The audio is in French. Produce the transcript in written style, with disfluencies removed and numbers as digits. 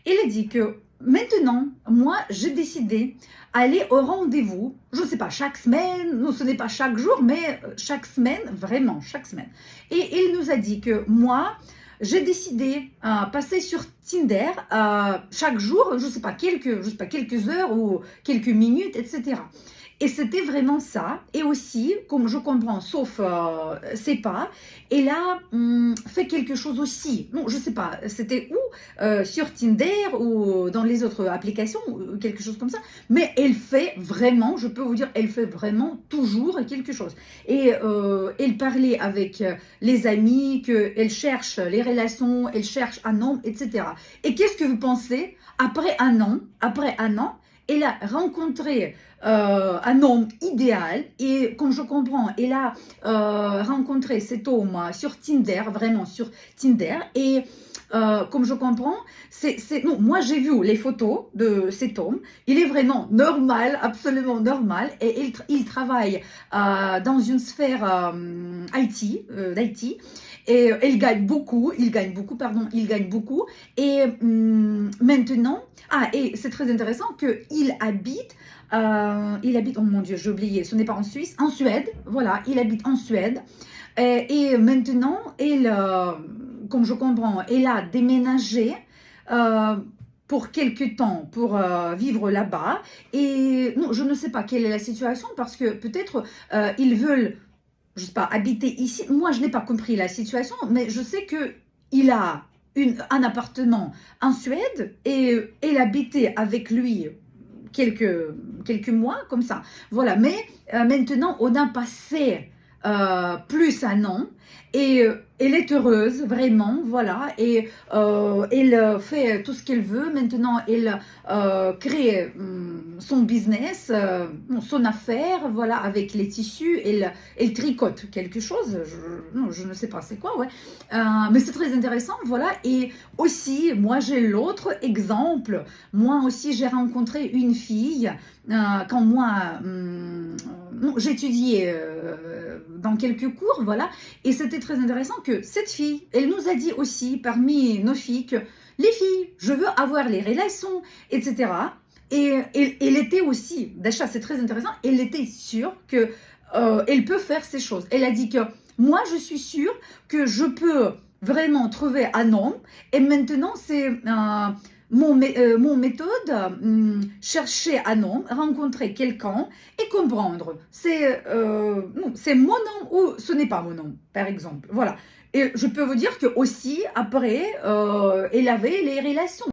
Elle a dit que maintenant, moi, j'ai décidé aller au rendez-vous, je ne sais pas, chaque semaine, non, ce n'est pas chaque jour, mais chaque semaine, vraiment, chaque semaine. Et elle nous a dit que moi, j'ai décidé passer sur Tinder chaque jour, je sais pas, quelques heures ou quelques minutes, etc. Et c'était vraiment ça. Et aussi, comme je comprends, sauf c'est pas, elle a fait quelque chose aussi. Non, je sais pas, c'était où sur Tinder ou dans les autres applications, ou quelque chose comme ça. Mais elle fait vraiment, je peux vous dire, elle fait vraiment toujours quelque chose. Et elle parlait avec les amis, qu'elle cherche les relations, elle cherche un homme, etc. Et qu'est-ce que vous pensez? Après un an, elle a rencontré un homme idéal et comme je comprends, elle a rencontré cet homme sur Tinder, vraiment sur Tinder et comme je comprends, non, moi j'ai vu les photos de cet homme, il est vraiment normal, absolument normal et il travaille dans une sphère d'IT. Et il gagne beaucoup. Et maintenant, et c'est très intéressant il habite, oh mon Dieu, j'ai oublié, ce n'est pas en Suisse, en Suède, voilà, il habite en Suède. Et maintenant, comme je comprends, il a déménagé euh, pour quelque temps pour vivre là-bas. Et non, je ne sais pas quelle est la situation parce que peut-être ils veulent, je sais pas, habiter ici. Moi, je n'ai pas compris la situation, mais je sais que il a un appartement en Suède et elle habitait avec lui quelques mois comme ça. Voilà, mais maintenant, on a passé plus un an et elle est heureuse, vraiment, voilà, et elle fait tout ce qu'elle veut. Maintenant, elle crée son business, son affaire, voilà, avec les tissus, elle tricote quelque chose, non, je ne sais pas c'est quoi, ouais. Mais c'est très intéressant, voilà, et aussi, moi j'ai l'autre exemple, moi aussi j'ai rencontré une fille quand moi j'étudiais dans quelques cours, voilà, et c'était très intéressant que cette fille, elle nous a dit aussi parmi nos filles que les filles, je veux avoir les relations, etc. Et elle était aussi, d'achat, c'est très intéressant, elle était sûre que elle peut faire ces choses. Elle a dit que moi, je suis sûre que je peux vraiment trouver un homme. Et maintenant, c'est mon méthode, chercher un homme, rencontrer quelqu'un et comprendre. C'est mon homme ou ce n'est pas mon homme, par exemple. Voilà. Et je peux vous dire que aussi, après, elle avait les relations.